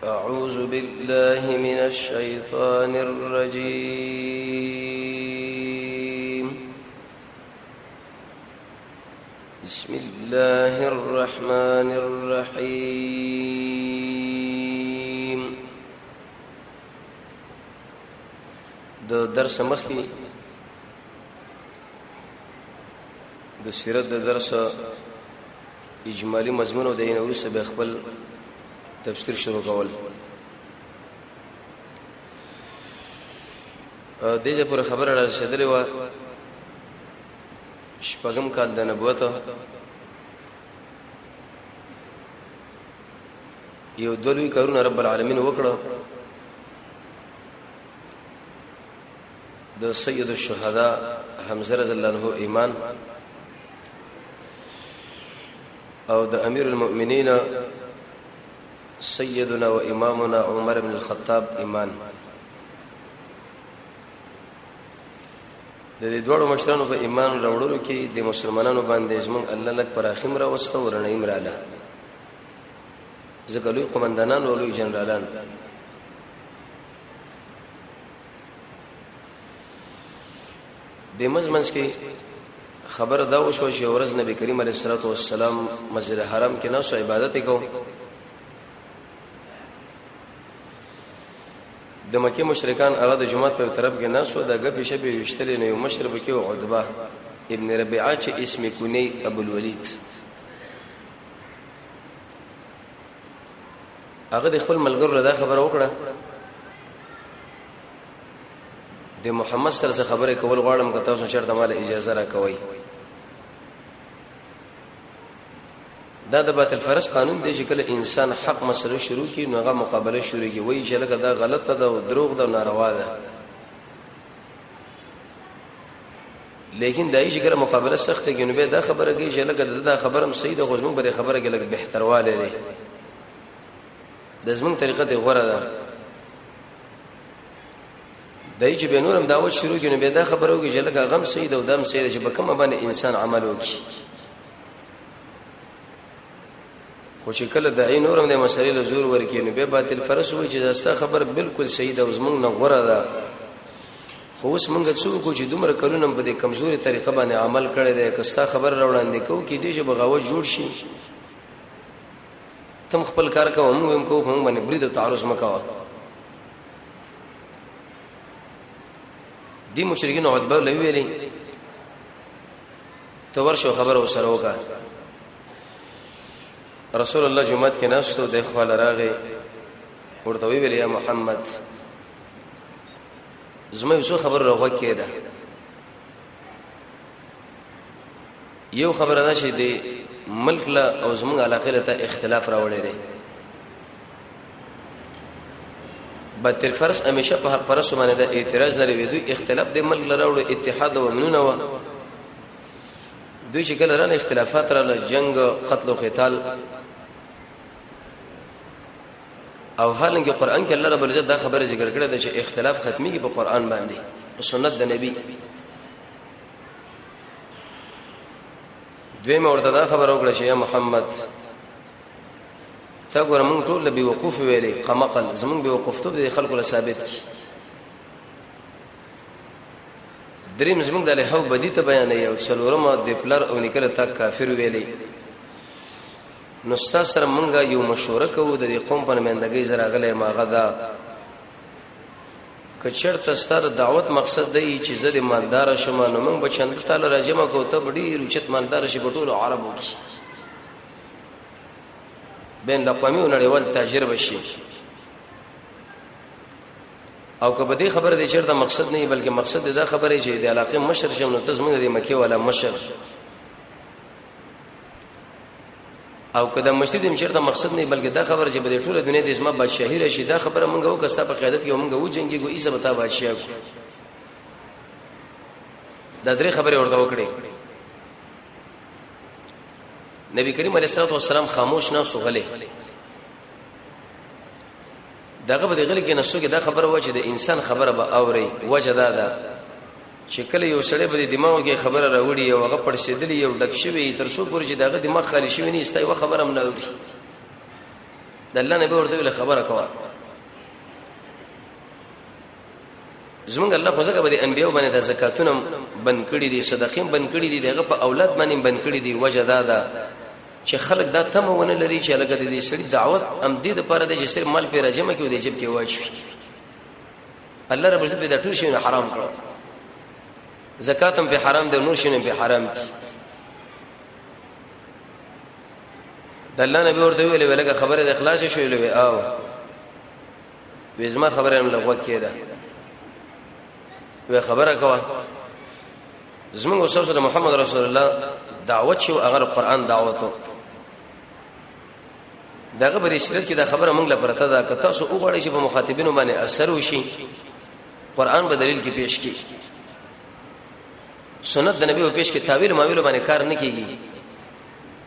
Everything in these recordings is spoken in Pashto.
أعوذ بالله من الشيطان الرجيم. بسم الله الرحمن الرحيم. د درس مخکې د سیرت د درس اجمالی مضمون او د اینوسه به خپل تفسیر شروع کول. دغه پر خبره را رسیدلې و شپږم کال د نبوت یو دلوي کارونه رب العالمین وکړه. د سید الشهداء حمزه رضی الله عنه ایمان او د امیر المؤمنین سيدنا وإمامنا عمر بن الخطاب ایمان. د دې دوړو مشرانو په ایمان راوړلو کې د مسلمانانو باندې زمونږ الله لک پر اخیم را وسته ورنه امراله ځکه لوی قومندانان او لوی جنرالان د مزمنس کې خبر دا وشو چې ورځ نبی کریم علیه الصلاه والسلام مسجد حرام کې نو عبادت وکاو. د مکه مشرکان هغه د جمعه په طرف کې ناسو د غبي شبي وشتل نه یو مشرب کې عتبه ابن ربيعه چې اسم کونی ابو الولید هغه د خپل ملګرو دا خبره وکړه د محمد سره خبره کول غواړم که تاسو چرته مال اجازه را کوي. دا د باطل فرض قانون دی چې کله انسان حق مسله شروع کی نو هغه مقابله شروع کی وایي چې لکه دا غلطه ده او دروغ ده او ناروا ده. لیکن دای چې کله مقابله سخته کې نو به دا خبره کوي چې لکه دا خبره هم صحیح ده خو زموږ بری خبره کې لکه بهترواله لري د زموږ طریقه دی غوړه ده. دای چې به نورم دعوت شروع کې نو به دا خبره وکړي چې لکه غم صحیح ده او دم صحیح ده چې په کومه باندې انسان عمل وکړي. خو چې کله د عین اورم د مسلې له زور ورکی نو به باطل فرض وي چې داسته خبر بالکل صحیح ده او زمونږ نه غوړه ده. خو اوس مونږ څو کو چې دومره کلونه په دې کمزوري طریقه باندې عمل کړی دی که ستا خبر راوړاندې کو کې دې چې بغاوت جوړ شي تم خپل کار کوو موږ هم کوو موږ باندې برید او تعرض مکوه. دې مشرکین عتبه لوي ویلي تو ورشو خبر وسره وکړه. رسول الله جمعه کې ناستو د خپل راغه ورته ویل یا محمد زما یو خبر راغه کېده. یو خبره ده چې د ملک له او زموږ علاقه ته اختلاف راوړی دی. باطل فرض همیشه په حق پرسته باندې د اعتراض لري وي. دوی اختلاف د ملک له راوړي اتحاد او منونه و دوی چې کله رانه اختلافات را جنگ قتل او قتال او حالانکه قران کې الله رب العزت دا خبره ذکر کړې ده چې اختلاف ختميږي په قران باندې او سنت د نبی. دوی ورته دا خبره وکړه چې یا محمد تا ګور موږ ټول به وقوف ویلي قمقل زمون به وقوف ته د خلکو له ثابت کی دریم زمونږ د له بدی ته بیانې او څلورمه د پلر او نکله تا کافر ویلي. نو ستاسو سره مونږه یو مشوره کوو د دې قوم په نمائندګۍ زره غلې ماغدا کچرته ستاره دعوت مقصد دی چې زه د مالدار شمه نو موږ به چند تعالی راجمه کو ته ډېر اوچت مالدار شي په ټولو عربو کې بین الاقوامي او نړیوال تجربه شي. او که بده خبره دي چرته مقصد نه بلکې مقصد دا خبره چې د علاقه مشر شم نو تاسو موږ د مکه ولا مشر او که د مشر د چرته مقصد نه بلکې دا خبره چې بده ټوله دنیا د اسما بادشاہي راشي دا خبره موږ وکړه په قیادت کې موږ و جنگي کو ایسه بتا بادشاہ دا درې خبره ورته وکړي. نبی کریم علیه الصلاه والسلام خاموش نه سوغله داغه په دغه کې نسو کې دا خبره و چې د انسان خبره به اوري وجه دا چې کله یو سړی په دماغ کې خبره راوړي او هغه پړسېدلی یو ډک شوی تر څو پورې چې داغه دماغ خالي شوی نه استای و خبره هم نه اوري د الله نبی ورته ویل خبره کوه زمونږ الله خو ځکه به د انبیو باندې د زکاتونه بند کړي دي صدقې بند کړي دي دغه په اولاد باندې بند کړي دي وجه دا ده چې خلک دا تمونه لري چې لکه د دې سړي دعوت ام دې د پاره د جسر مال په راجمه کې ودی جيب کې واچوي الله رب عزت به د ټول شي حرام کړو زکات هم په حرام ده نور شي نه په حرام دي د الله نبی ورته ویل ولګه خبره د اخلاص شو ویل او وېزما خبره هم لغوه کېده وی خبره کوه زمونږ استاد محمد رسول الله دعوت شو هغه قرآن دعوتو داغه په رسالت کې دا خبره موږ لپاره ته دا کته سو وګړي چې په مخاطبینو باندې اثر وشي قرآن په دلیل کې پیش کی سنت د نبی په پیش کې تعویل ماویل باندې کار نه کیږي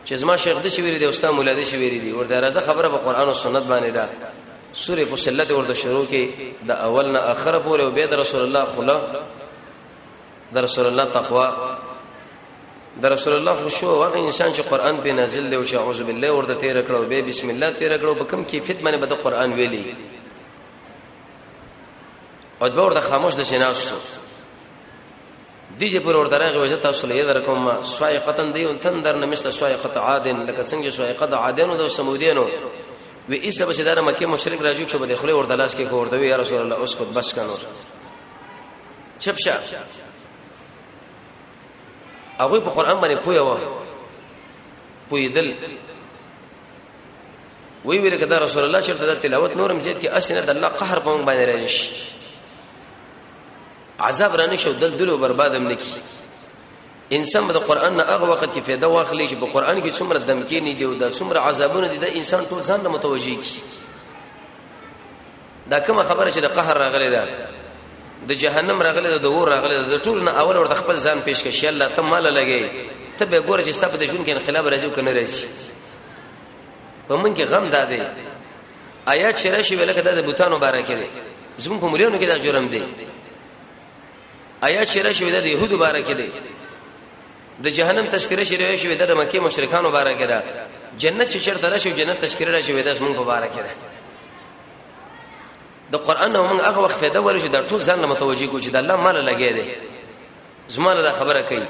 چې زما شیخ د شویری د استاد مولا د شویری دی ورته راځه خبره په قرآن او سنت باندې دا سوره فصلت ورته شروع کې د اول نه اخر پورې او به د رسول الله خلا د رسول الله تقوا د رسول الله خشوع او انسان چې قرآن په نازل دی او چې اعوذ بالله ورته تیر کړو به بسم الله تیر کړو په کوم کیفیت باندې به د قرآن ویلي او د ورته خاموش د سیناستو دیجه پر ورته راغی وجه تاسو له یذر کوم سوایقتن دی او تندر نه مثل سوایقت عادن لکه څنګه سوایقت عادن او د سمودینو و ایسه به دار مکه مشرک راځي چې به خله ورته لاس کې کوړته وی یا رسول الله اوس کو بس کنور چپشا هغه په قرآن باندې پویو پویدل وی ویل کدا رسول الله چې د تلاوت نورم زیات کې اسنه د الله قهر په مونږ باندې راځي عذاب رانه شو دلدل بربادم نکی انسان د قرآن نه هغه وخت کې فایده واخلي چې په قرآن کې څومره دمکینی دی او د څومره عذابونه دي د انسان ټول ځان له متوجي کی دا کومه خبره چې د قهر راغلی ده د جهنم راغلی ده د اور راغلی ده د ټول نه اول ورته خپل ځان پیش کړي الله ته مال لګي ته به ګوره چې ستاسو د ژوند کې انقلاب راځي او کنه راځي په من کې غم داده آیات چې راشي ولکه د بوتانو بارکه دي زموږ په مليونو کې دا جرم دی آیات چې راشي د يهودو بارکه دي د جهنم تذکرہ شریعه شوی د مکه مشرکانو بارکه ده جنت چې چرته راشي جنت تذکرہ راشي د زموږ په بارکه ده د قرآن او موږ هغه وخت فایده ورشي د ټول ځان متوجي کو چې د الله مال لګي دي زماله دا خبره کوي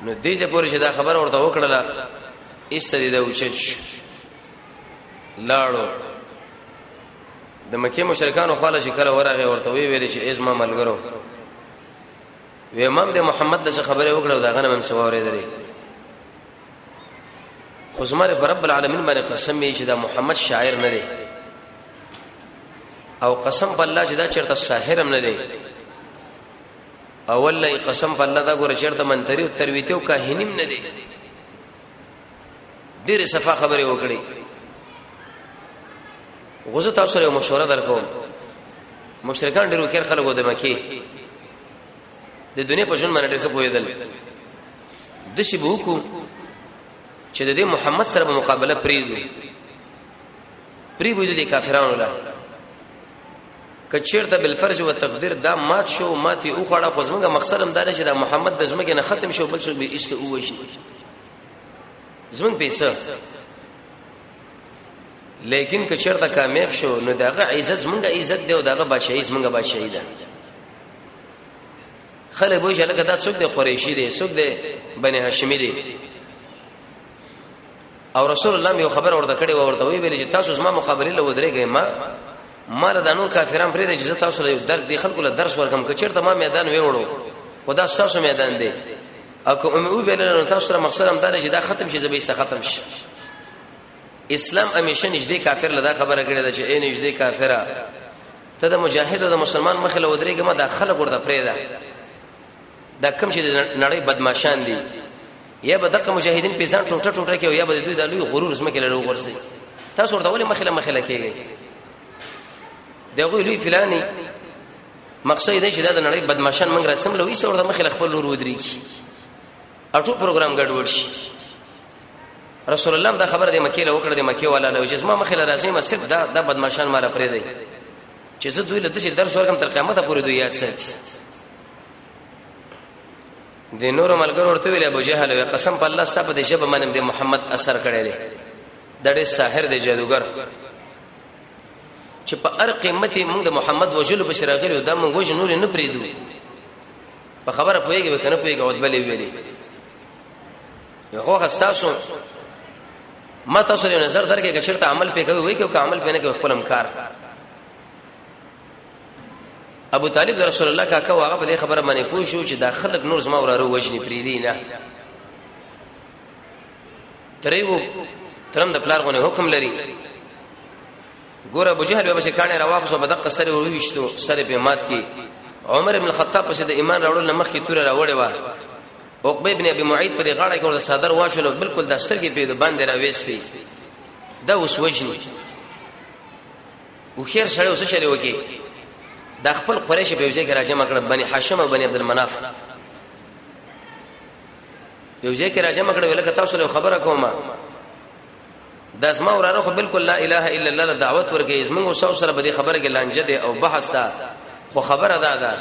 نو دې چې پورې دا خبره ورته وکړه ایستدي دا اوچچ لاړو د مکه مشرکانو خاله چې کله ورغه ورته ویل چې ازما ملګرو و امام د محمد د خبره وکړه دا غنه هم سواره درې خو زمره رب العالمین باندې قسم یې چې دا محمد شاعر نه دی او قسم بالله چې دا چرته ساحر هم نه دی او والله قسم بالله دا ګوره چرته منتری او ترویته او کاهنیم نه دی ډیره صفه خبره وکړي غوزه تاسو سره مشوره درکوم مشرکان ډیرو خیر خلکو د مکه د دنیا په ژوند باندې ډېر پوهېدل د شی بوکو چې د محمد سره په مقابله پریدو د کافرانو له کچیر ته بالفرض او تقدیر دا مات شو ماتي او خړه خو زمونږه مقصد هم دا چې دا محمد د زمکه نه ختم شو بل څه به است او وشي زمونږ پیسه لیکن کچیر ته کامیاب شو نو داغه عزت زمونږه عزت دی او داغه بادشاہي زمونږه بادشاہي ده خلک وایي چې لکه دا څوک د قریشي دی څوک د بنی هاشمي دی او رسول الله یو خبر ورته کړي ورته ویل چې تاسو زما مقابله له ودرېږئ ما له دانو کافرانو پرې د چې تاسو له درد دی خلکو له درس ورکم کچېرته ما میدان ویوړو خدا تاسو میدان دی او کوم او ویل تاسو سره مقصد هم دا چې دا ختم شي زبې ختم شي اسلام همیشه نږدې کافر له دا خبره کړي دا چې اے نږدې کافره ته د مجاهد او د مسلمان مخه له ودرېږه ما دا خلک ورته پرې ده دا کوم چې نړۍ بدمعشان دي یا به دغه مجاهدین په ځان ټوټه ټوټه کې یا به دوی د لوی غرور زمکه لري ورسي تاسو ورته ولې مخله کېږي دغه لوی فلاني مقصد دی چې دا د نړۍ بدمعشان منګ رسم لوي څو ورته مخله خپل لور ودرېږي اټو پروګرام ګډوډ شي رسول الله دا خبره د مکه له وکړه د مکه والا له چې ما مخله راځي ما صرف دا بدمعشان ماره پرې دی چې زه دوی له دې درس ورکم تر قیامت پورې دوی یاد ساتي د نور ملګرو ورته ویل ابو جهل قسم په الله صاحب د جبه منم د محمد اثر کړی دړې ساحر دی جادوګر چې په هر قیمتي موږ د محمد وجلو بشراغلو دا موږ وجه نور نه پریدو په خبره پويږي کنه پويږي او بلې ویلې یو خاصتاسو ما تاسو له نظر درکې چې چرته عمل په کوي وای کې او عمل په نه کوي خپل امکار ابو طالب د رسول الله کاکا واغه په دې خبره باندې پوه شو چې دا خلک نور زما وراره وجني پریدي نه تریو ترم د پلار غونه حکم لري ګور ابو جهل به کانه راواخصو بدق سره ورويشتو سره په مات کې عمر ابن الخطاب په د ایمان راوړل مخ کې تور راوړې و عقبه ابن ابي معيط په غاړه کې ورته صدر واچول بالکل د سترګې په باندې راوېستي دا اوس وجني او خیر سره اوس چره وکي د خپل قریش په وجه کې راځم کړه بني هاشم او بني عبد المناف یو ځای کې راځم کړه ولکه تاسو له خبره کومه د اسماء وراره خو بالکل لا اله الا الله دعوت ورکې زمونږ سو سره به خبره کې لانجه ده او بحث ده خو خبره ده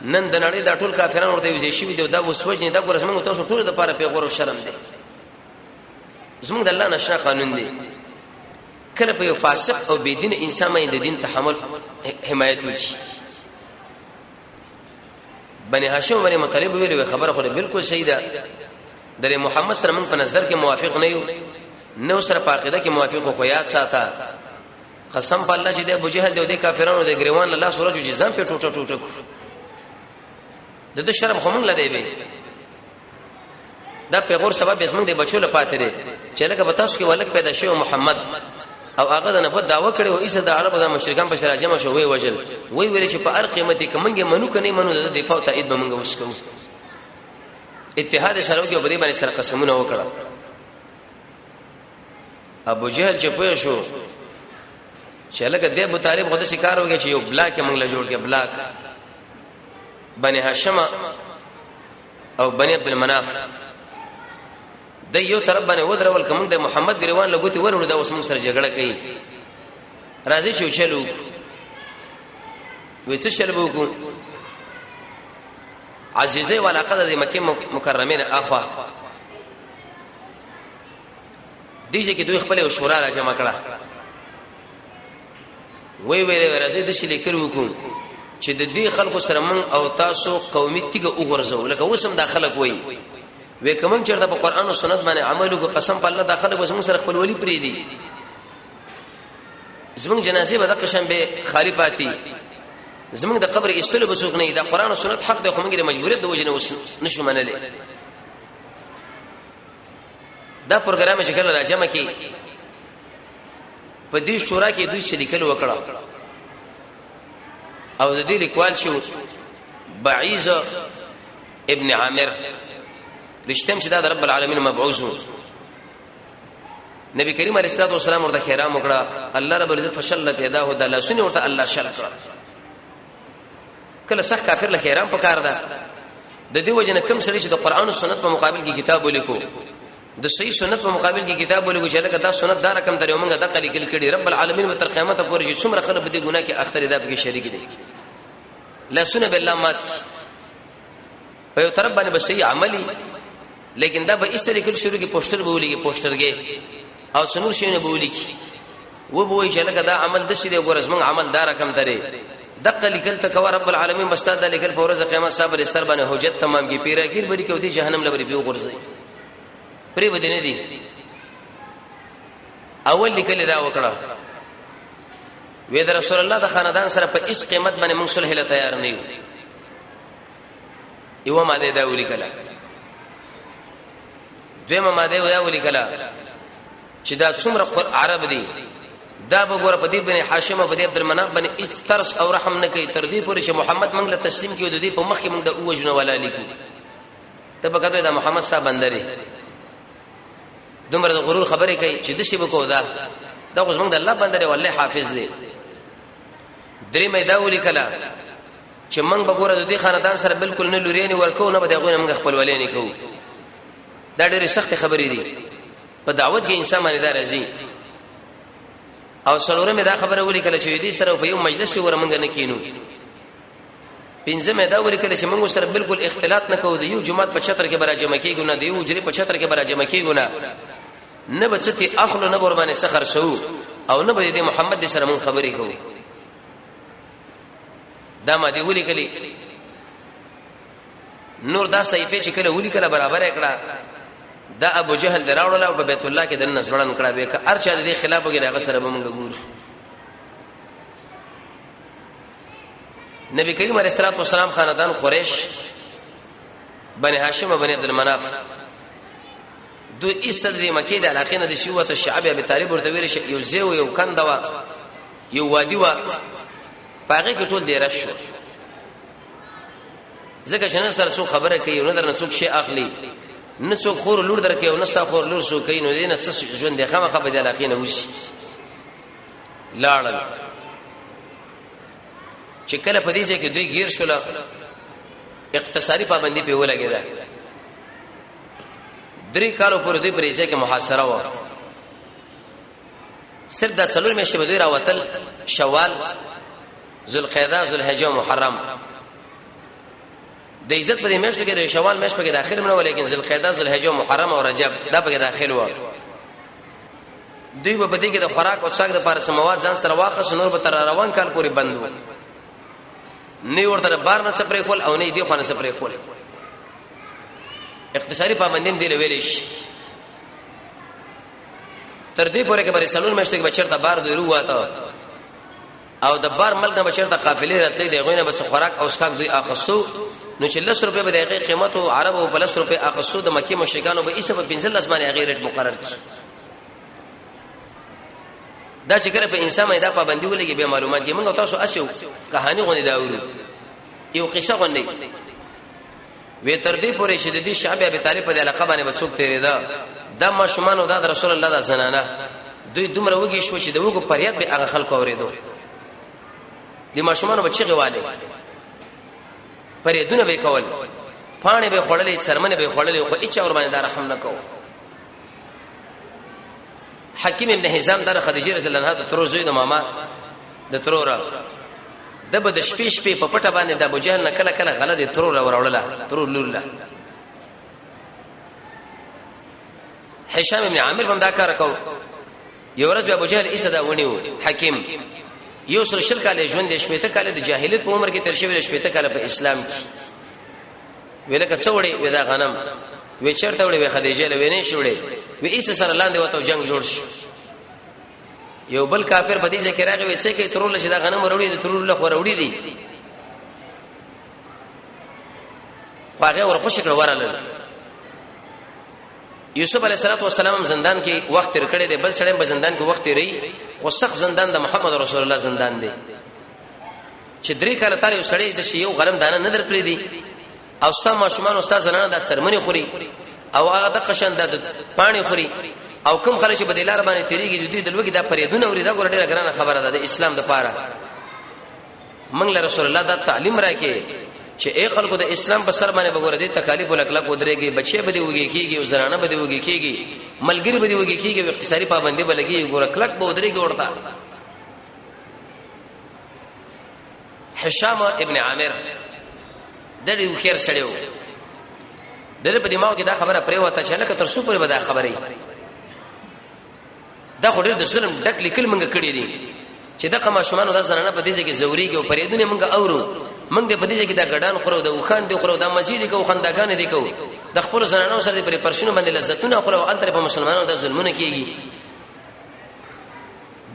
نن د نړۍ د ټول کافرانو ورته یو ځای شي دی دا وسوجنی دا ګور زمونږ تاسو ټول د پاره پیغور او شرم دي زمونږ د الله نشه قانون دي کله په یو فاسق او بيدین انسان باندې د دین تحمل حمایت وشي بني هاشم بني مطلب ویلو خبره خو بالکل صحیح ده در محمد سره موږ په نظر کې موافق نه یو نو سره په عقیده کې موافق خو یاد ساته قسم په الله چې د ابو جهل د کافرانو د ګریوان الله سورج جزام په ټوټه ټوټه د شرم خو موږ لدی به دا پیغور سبب اسمن د بچو له پاتې دي چې لکه بتاس کې ولک پیدا شوی محمد او هغه د نبوت دعوه کړي او ایسه د عربو د مشرکان په سره جمع شو وی وجل وی ویل چې په هر قیمت کې منګه منو کني منو د دفاع تایید به منګه وسکو اتحاد سره کې په دې باندې سره قسمونه وکړه ابو جهل چې پوه شو چې لکه د ابو طالب خود شکار وږي چې یو بلاک موږ له جوړ کې بلاک بني هاشم او بني عبد المناف د یو طرف باندې ودرول کوم د محمد ګریوان لګوتی ورور د اوس موږ سره جګړه کوي راځي چې چلو وې څه چلو کو عزیزه ولا قد د مکه مکرمه اخوا دیږي کې دوی خپل شورا را جمع کړه وی ویلې راځي د شلې کړو کو چې د دې خلکو سره من او تاسو قومي تیګه وګرځو لکه وسم د خلک وای وې کوم چرته په قران او سنت باندې عملو کو قسم په الله د خلک وسم سره خپل ولی پری دي زمون جنازه به د قشم به خالفاتي زمون د قبر استلو بسوک نه د قران او سنت حق د خومګره مجبوریت د وجنه نشو منلې دا پروګرام چې کله راځم کې په دې شورا کې دوی شریکل وکړه او د دې لیکوال شو بعیز ابن عامر رښتم چې دا رب العالمین مبعوث نبی کریم علیه الصلاه والسلام ورته خیرام وکړه الله رب العزت فشلت یداه د الله سنی ورته الله شل کړ کله صح کافر له خیرام پکار ده د دې وجنه کم سړي چې د قران او سنت په مقابل کې کتاب ولیکو د صحیح سنت په مقابل کې کتاب ولیکو چې لکه دا سنت دا رقم تر یومنګه د قلی کړي رب العالمین تر قیامت پورې چې څومره خلک دې ګناه کې اختر ده په شریک دي لا سنه بالله مات په یو طرف باندې بس صحیح عملي لیکن دا به اسره کې شروع کې پوسټر به ولګي پوسټرګي او څنور شي نه به ولګي و به وي چې لکه دا عمل د شي دی ګورز موږ عمل دا رقم ترې دقه لیکل تکوا رب العالمین بس دا لیکل په ورځ قیامت صبر سر باندې حجت تمام کی پیراګیر بری کې ودي جهنم لوري پیو ګرځي پری بدنه دي اول لیکل دا وکړه وې د رسول الله د خاندان سره په اس قیمت باندې موږ صلح له تیار نه یو ماده دا ولیکل دویمه ماده دا ولیکل چې دا څومره عرب دي دا وګوره په دې باندې هاشم او په دې عبد المناف باندې استرس او رحم نه کوي تر دې پورې چې محمد موږ له تسلیم کیو د دې په مخ کې موږ د اوجنه ولا لیکو ته په کته دا محمد صاحب بندري دومره د غرور خبرې کوي چې د شی بکو دا اوس موږ د الله بندري والله حافظ دی درې مې دا ولیکل چې موږ وګوره د دې خاندان سره بالکل نه لوري نه ورکو نه به دغه موږ خپل ولې نه کوو دا ډېر سخت خبرې دي په دعوت کې انسان باندې دا راځي او څلوره مې دا خبره ولیکل چې دې سره په یو مجلس ورمنګ نه کینو پنځه مې دا ولیکل چې موږ سره بالکل اختلاط نه کوو د یو جماعت په چتر کې براجمه کېګو نه د یو جری په چتر کې براجمه کېګو نه نه بچتی اخلو نه ور باندې سخر شو او نه به دې محمد سره مون خبرې کوو دا ما دی ولي کلی نور دا صحیفه چې کله ولي کله برابر کړه دا ابو جهل دراوړل او په بیت الله کې د نسړن کړه به که ارچا دې خلاف وګړي هغه سره به مونږ ګور نبی کریم علیه الصلاه والسلام خاندان قریش بني هاشم او بني عبد المناف دو ایستل دې مکه د علاقې نه د شیوه الشعب ابي طالب ورته ویل شي یو زیو یو کندوا یو وادي وا پاګه کې ټول دی راشو ځکه چې نن سره څو خبره کوي نو درنه څوک شي اخلي نه څوک خور لور درکې او نستا خور لور شو کوي نو دې نه څه ژوند دی خامخه په د علاقې نه وشي لاړل چې کله په دې ځای کې دوی غیر شول اقتصادي پابندي په ولګیدا 3 کالو پورې دوی پرې ځای کې محاصره و صرف د څلور میاشتې به دوی راوتل شوال ذوالقعده ذوالحجه محرم د عزت په دې میاشتو کې شوال میاشت په داخل منو ولیکن ذوالقعده ذوالحجه محرم او رجب دا په داخل و دوی په دې کې د خوراک او څاګ د لپاره سمواد ځان سره واخص نور به تر روان کال پورې بند و نه ورته بار نه سپری کول او نه دی خو نه سپری کول اقتصادي پابندیم دی ویلې شي تر دې پورې کې بری سلول مشته کې بچرته بار دوی رواته او د بار ملک نه بچرته قافلې راتلې دی غوینه بس خوراک او اسکاک دوی اخصو نو 40 روپے به دغه قیمت او عرب او 50 روپے اخصو د مکی مشرکانو به ایسه په 15 اسمانه غیر ریټ مقرر کړي دا چې کله په انسان مې دا پابندي ولګي به معلومات کې موږ تاسو اسیو کہانی غونې دا ورو یو قصه غونې وې تر دې پورې چې د دې شعب ابي طالب په علاقه باندې بڅوک تیرې دا د ماشومان او د رسول الله د زنانه دوی دومره وږي شو چې د وګو پریاد به هغه خلکو اوریدو د ماشومان بچي غواړي پریدونه به کول پانه به خړلې شرمنه به خړلې خو اچ اور باندې رحم نه کوو حکیم ابن حزام در خدیجه رضی الله عنها د ترور زوی د ماما د ترور د بد شپې شپې په پټه باندې د ابو جهل نه کله کله غلط ترور وروړله ترور لوله هشام ابن عامر هم دا کار کو یو ورځ ابو جهل ایسه دا ونیو حکیم یو سره شل کاله ژوند شپې ته کاله د جاهلیت په عمر کې تر شوی شپې ته کاله په اسلام کې ویلکه څوړې ودا غنم وی چرته وړي خدیجه له وینې شوړې وی ایسه سره لاندې وته جنگ جوړ شو یو بل کافر په دې ځکه راغی وی څه کې ترول چې دا غنم وروړي د ترول له وروړي دي هغه ورخوش کړ ورل یوسف علیه السلام زندان کې وخت تر کړی دی بل سړی په زندان کې وخت لري خو سخت زندان د محمد رسول الله زندان دی چې 3 کاله تل یو سړی د شی یو غلم دانه نه درکړي دي او ستا ماشومان استاد زنانه د سرمنی خوري او هغه د قشن د پانی خوري او کوم خلک په دلار باندې تیریږي د دې دلوګي د پریدونه وري دا ګور ډیره ګرانه خبره ده د اسلام د پاره موږ له رسول الله دا تعلیم راکې چې اے خلکو د اسلام په سر باندې وګوره دي تکالیف ولکلک ودرېږي بچي به دی وږي کیږي او زنانه به دی وږي کیږي ملګری به دی وږي کیږي او اقتصادي پابندي به لګي ګوره کلک به ودرېږي ورته هشام ابن عامر د دې وکړ سړیو دغه په دماغ کې دا خبره پرې وته چې لکه تر څو پورې به دا خبره دا خو ډېر د ظلم ډک لیکل منګه کړی دي چې دا قما شومان د زنانه په دې کې زوريږي او پرېدونه منګه اورو منګ دې په دې کې دا ګډان خورو د وخان دي خورو د مسجد کې او خندګان دي کو د خپل زنانو سره پر پرشنو باندې لذتونه خورو او انتر په مسلمانانو د ظلمونه کیږي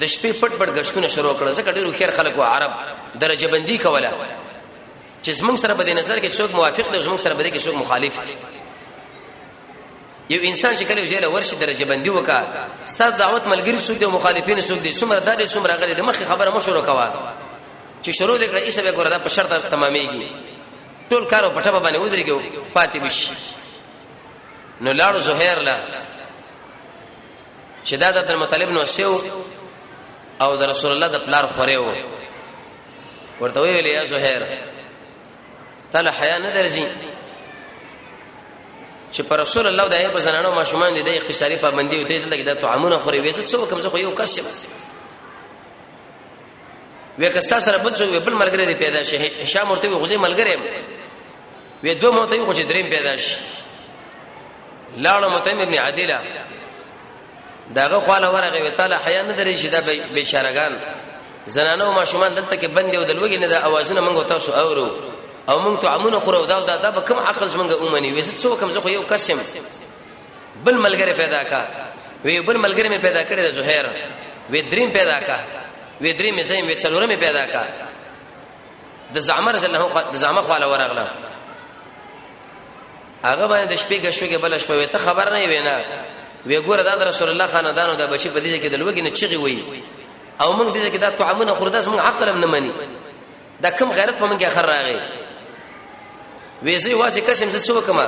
د شپې پټ پټ غشتونه شروع کړل ځکه ډېر خیر خلک او عرب درجه بندي کوله چې زمونږ سره په دې نظر کې څوک موافق دی او زمونږ سره په دې کې څوک مخالف دی یو انسان چې کله وجاله ورشي درجه بندي وکا ستاسو دعوت ملګری څوک دی مخالفین څوک دي څومره دادې څومره غلي د مخې خبره مشوره کوا چې شروع دې کړه ایسه به ګوردا په شرط تمامېږي ټول کارو پټه باندې ودرېږي پاتې بشي نو لاړو زهير لا شداد عبد المطلب نو سیو او د رسول الله د پلار خوريو ورته ویل یا زهير تعالی حیا نه درځي چې پر رسول الله د ایب زنانو ماشومان دي د اقتصادي پابندي او ته دلته د طعامونه خوري وېزت څو کوم څه یو کس وکستا سره بل څو بل ملګری دی پیدا شي هشام ورته غوځي ملګری وې دوه موته یو چې دریم پیدا شي لاړو متیم ابن عدیله داغه خواله ورغه وی تعالی حیا نه درې شي دا بیچارهګان زنانه او ماشومان دلته کې بندي او دلوګي نه دا اوازونه منغو تاسو اورو او موږ ته عمونه خورو دا به کوم عقل څنګه اومني وې څه کوم زه خو یو قسم بل ملګری پیدا کا وی بل ملګری می پیدا کړی د زهیر وی دریم پیدا کا وی دریم زیم وی څلورم پیدا کا د زعمر زله د زعمه خواله ورغله هغه باندې د شپې غشوګه بل شپه وي ته خبر نه وینا وی ګوره دا رسول الله خاندانو د بچی په دې کې د لوګي نه چغي وي او موږ دې کې دا طعامونه خورداس موږ عقل نه مني دا کم غیرت په موږ اخر راغی وی زی واسه قسم څه وکما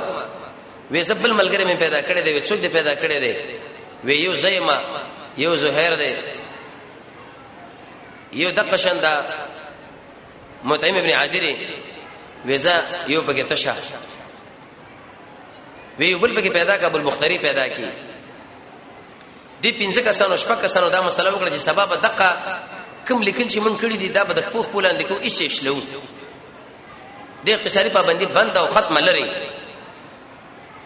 وی زبل ملګری مې پیدا کړی دی څوک دې پیدا کړی دی وی یو زیما یو زهیر دی یو دقشن دا مطعم ابن عادری ویزا یو پکې تشا وی بل پکې پیدا کا ابو البختری پیدا کی دی پنځه کسانو شپږ کسانو دا مسله وکړه چې سبب دقه کوم لیکل چې من کړی دي دا به د خپل پولاند کو ایسه شلو د اقتصادي پابندي بند او ختم لري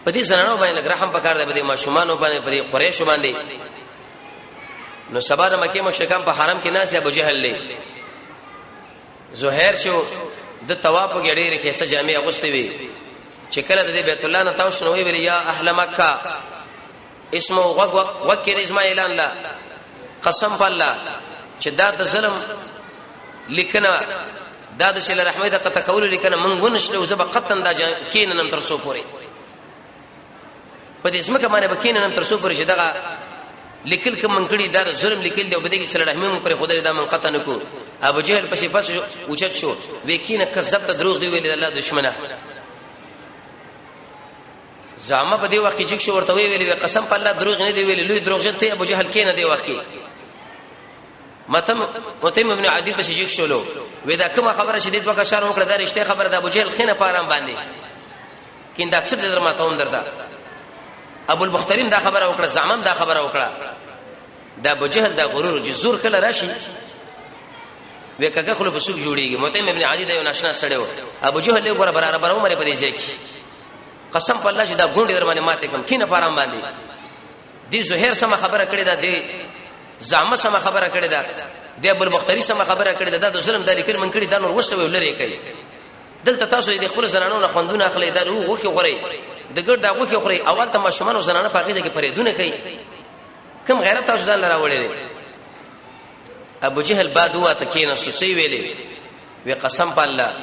په دې زنانو باندې رحم پکار دی په دې ماشومان باندې په دې قریش باندې نو سبا د مکه مشرکان په حرم کې ناس ابو جهل له زهیر شو د طواف غړي کې څه جامع اغوستي وي چې کله د بیت الله نه تاسو نو ویل یا اهل مکه اسمه وکر اسماعیل الله قسم بالله چې دا د ظلم لیکنه دا د شل رحمت قطه کول لیکنه من ونشلو زب قطن دا کینن تر سو پوري په دې اسمه کې باندې بکینن تر سو پوري چې دا لیکل کوم من کړي دا ظلم لیکل دی په دې کې شل رحمت پر خدای دا من قطن کو ابو جهل پسې پس اوچت شو وکینه کذب دروغ دی ویل الله دشمنه زعما په دې وخت کې چې شو ورته ویل قسم په الله دروغ نه دی ویل لوی دروغ ته ابو جهل کینه دی وخت کې متم ابن عدي پسې چې شولو ودا کومه خبره چې د دوه کسانو کړه دا رښتیا خبره ده ابو جهل خینه پارام باندې کین دا څه در ماته هم درته ابو البخترین دا خبره وکړه زعمم دا خبره وکړه دا ابو جهل دا غرور چې زور کله راشي وکړه خلک په سوق جوړیږي متم ابن عدي دا یو ناشنا سړیو ابو جهل له ګره برابر عمر په دې ځای کې قسم په الله چې دا ګوندې در باندې ماته کم کینه پارام باندې دي زهیر سم خبره کړې ده دي زعما سم خبره کړې ده د ابو البختری سم خبره کړې ده د ظلم د لیکل من کړي دا نور وشته ولري کوي دلته تاسو د خپل زنانو نه خوندونه اخلي دا وګه غوري د ګډ دا وګه غوري اول ته ماشومان او زنانه فقېږي کې پرېدونه کوي کوم غیرت تاسو ځان لرا وړي ابو جهل بعد هوا تکینه سوسي ویلې وی قسم په الله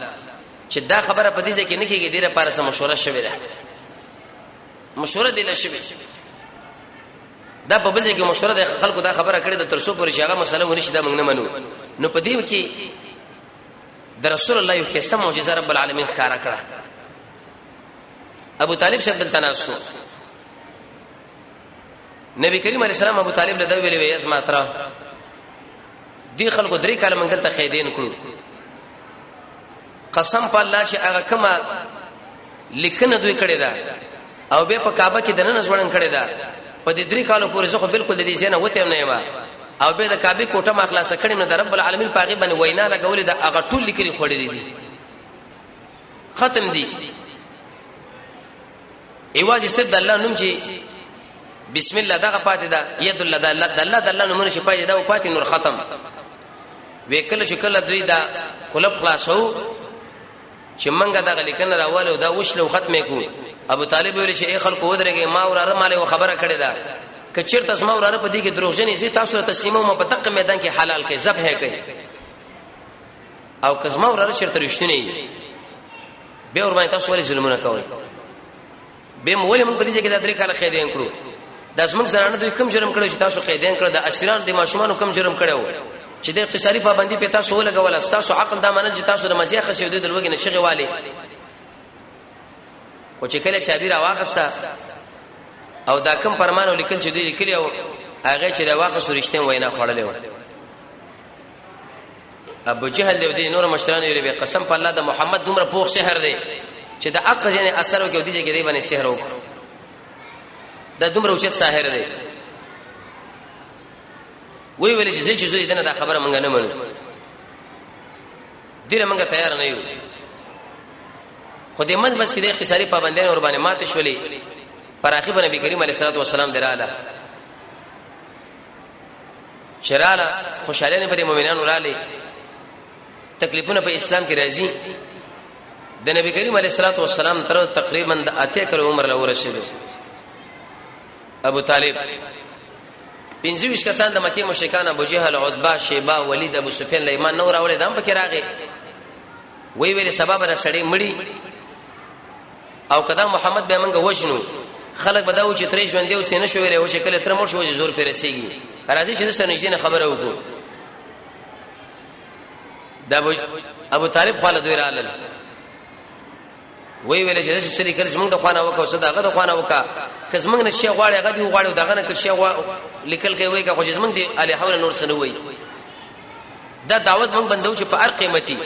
چې دا خبره په دې ځکه نه کېږي ډیره پاره سم مشوره شوه ده مشوره دی لشي دا په بل ځای کې مشوره د خلکو دا خبره کړې د ترسو پورې چې هغه مسله ونشي دا موږ نه منو نو په دې کې د رسول الله یو کیسه معجزه رب العالمین ښکارا کړه ابو طالب شهد التناسو نبی کریم علیه السلام ابو طالب له دا ویلې وې اسما ترا دی خلکو درې کاله منګل ته قیدین کړو قسم په الله چې هغه کما لیکنه دوی کړی دا او به په کعبه کې دنه ځوړن کړی دا په دې درې کالو پورې زه خو بالکل د دې ځنه وته نه یم او به د کعبه کوټه ما خلاص کړی نو د رب العالمین پاغي باندې وینا لګولې دا هغه ټول لیکلي خوړې دي ختم دي ایواز ستر د الله نوم چې بسم الله دغه پاتې دا ید الله د الله نومونه چې پاتې دا او پاتې نور ختم وکله چې کله دوی دا کلب خلاصو چې منګه دا لیکنه راواله دا وشلو ختمه کو ابو طالب ویل چې اي خلکو ودرېږي ما وراره مالې خبره کړې ده کچیر تاسو ما وراره په دې کې دروغجنې زی تاسو ته تسلیمو ما په دقه میدان کې حلال کې ذبح کوي او کزما وراره چیرته رښتینی به ور باندې تاسو ولې ظلمونه کوي به مولې من په دې کې د درې کال قیدین کړو د اسمن زنانه دوی کم جرم کړو چې تاسو قیدین کړو د اسیران د ماشومان کم جرم کړو چې د اقتصادي پابندي په تاسو ولګول تاسو عقل دا منل چې تاسو د مزیه خسیو د لوګي نه شغي والي خو چې کله چابیر واخصه او دا کم فرمانو لیکل چې دوی لیکلی او هغه چې واخص ورشتين وینا خړلې و ابو جهل دی نور مشران یې به قسم په الله د محمد دومره پوخ شهر دی چې د عقل یعنی اثر وکړي د دې کې دی باندې سحر وکړي دا دومره اوچت ساحر دی وی ویل چې زوی دنه دا خبره مونږ نه منو ډیره مونږ تیار نه یو خو دې من بس کې د اختصاری پابندیان ور باندې ماته شولې پر اخر نبی کریم علیه الصلاه والسلام دراله شراله خوشاله په مؤمنانو رااله تکلیفونه په اسلام کې راځي د نبی کریم علیه الصلاه والسلام تر تقریبا د اته کړه عمر له ورسېدو ابو طالب 25 کسان د مکه مشرکان ابو جهل عتبہ شیبہ ولید ابو سفیان لیمان نور اولې دام پکې راغې وی ویلې سبب را سړی مړی او کدا محمد به منګه وښنو خلک بداو چې ترې ژوند دی او څنګه شو ویلې او شکل تر مور شو زور پیرسيږي راځي چې دستنه نږدې خبره وکړو د ابو طالب خاله دوی رالل وی ویلې چې سړي کله څنګه د خوانه وکاو صدقه د خوانه وکا کز موږ نه شي غواړي هغه دی غواړي دغه نه کړ شي لیکل کوي که خو جسمن دي علي حول نور سره وي دا دعوت موږ بندو چې په هر قیمتي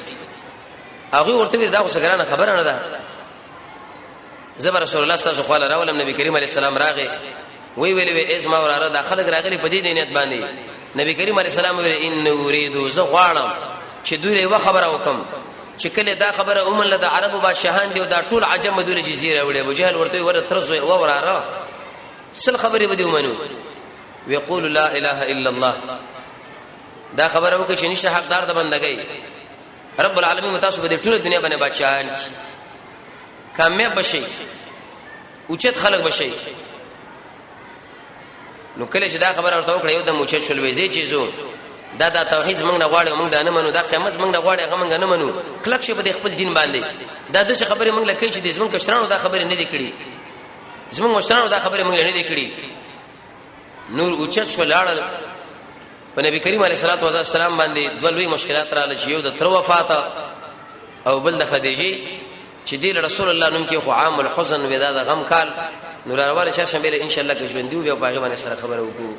هغه ورته دا خو څنګه خبره نه ده زبر رسول الله صلی الله علیه وسلم نبی کریم علیه السلام راغی وی ویلې اسما وراره داخله راغلی په دې دینیت باندې نبی کریم علیه السلام ویل ان اريد ز غواړم چې دوی له خبره وکم چې کله دا خبره اومن له عربو بادشاہان دی او دا ټول عجم مدوره جزیره وړي ابو جهل ورته ور ترز او وراره سل خبره بدی ومنو ويقول لا اله الا الله دا خبره وکړي چې نشه حقدار د بندګۍ رب العالمین متاسو په دې ټول دنیا باندې بادشاہان کامیاب بشي اوچت خلق بشي نو کله چې دا خبره ورته وکړه یو د موچت شول ویځي چیزو دا توحید موږ نه غواړو موږ دا نه منو دا قیامت موږ نه غواړو هغه موږ نه منو کلک شي په خپل دین باندې دا د خبره موږ لکه چې د زمون کشرانو دا خبره نه دی کړی زمون مشرانو دا خبره موږ نه دی کړی نور اوچت شو لاړل په نبی کریم علیه الصلاه والسلام باندې دوه لوی مشکلات رااله چې یو د تر وفات او بل د خدیجه چې دی رسول الله نوم کې خو عام الحزن ودا د غم کال نور اورواله چې شنبه ان شاء الله کې ژوند دی او په هغه باندې سره خبره وکړو